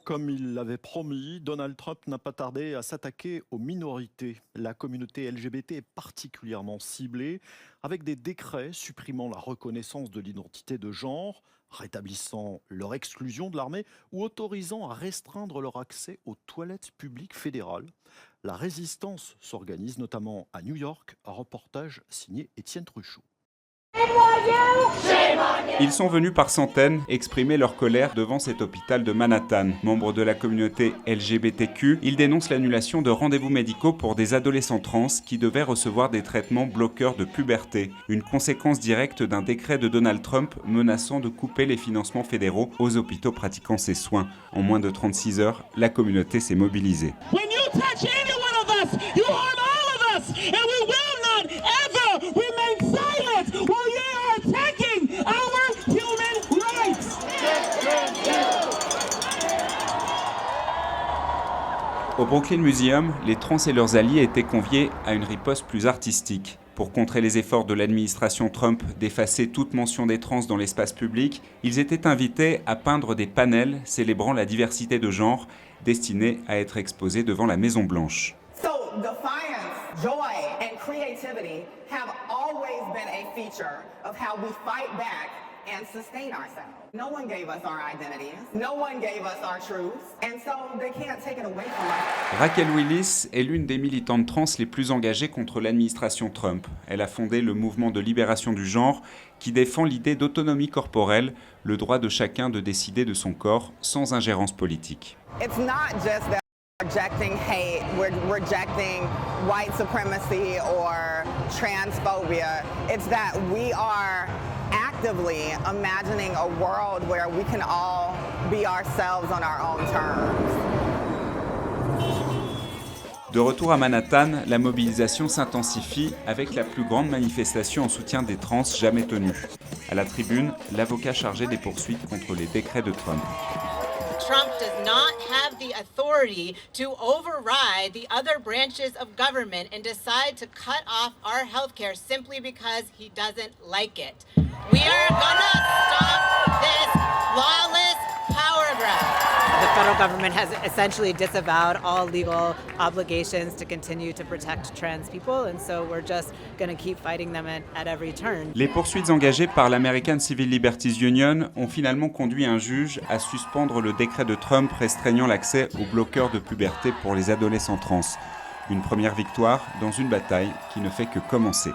Comme il l'avait promis, Donald Trump n'a pas tardé à s'attaquer aux minorités. La communauté LGBT est particulièrement ciblée, avec des décrets supprimant la reconnaissance de l'identité de genre, rétablissant leur exclusion de l'armée ou autorisant à restreindre leur accès aux toilettes publiques fédérales. La résistance s'organise notamment à New York, un reportage signé Étienne Truchot. Ils sont venus par centaines exprimer leur colère devant cet hôpital de Manhattan. Membres de la communauté LGBTQ, ils dénoncent l'annulation de rendez-vous médicaux pour des adolescents trans qui devaient recevoir des traitements bloqueurs de puberté. Une conséquence directe d'un décret de Donald Trump menaçant de couper les financements fédéraux aux hôpitaux pratiquant ces soins. En moins de 36 heures, la communauté s'est mobilisée. Au Brooklyn Museum, les trans et leurs alliés étaient conviés à une riposte plus artistique. Pour contrer les efforts de l'administration Trump d'effacer toute mention des trans dans l'espace public, ils étaient invités à peindre des panels célébrant la diversité de genre, destinés à être exposés devant la Maison-Blanche. So, defiance, joy, and creativity have always been a feature of how we fight back and sustain ourselves. No one gave us our identities, no one gave us our truths, and so they can't take it away from us. Raquel Willis est l'une des militantes trans les plus engagées contre l'administration Trump. Elle a fondé le mouvement de libération du genre qui défend l'idée d'autonomie corporelle, le droit de chacun de décider de son corps sans ingérence politique. It's not just that we're rejecting hate, we're rejecting white supremacy or transphobia. It's that we are actively imagining a world where we can all be ourselves on our own terms. De retour à Manhattan, la mobilisation s'intensifie avec la plus grande manifestation en soutien des trans jamais tenue. À la tribune, l'avocat chargé des poursuites contre les décrets de Trump. Trump does not have the authority to override the other branches of government and decide to cut off our health care simply because he doesn't like it. We are gonna stop this lawless power grab. The federal government has essentially disavowed all legal obligations to continue to protect trans people, and so we're just going to keep fighting them at every turn. Les poursuites engagées par l'American Civil Liberties Union ont finalement conduit un juge à suspendre le décret de Trump restreignant l'accès aux bloqueurs de puberté pour les adolescents trans. Une première victoire dans une bataille qui ne fait que commencer.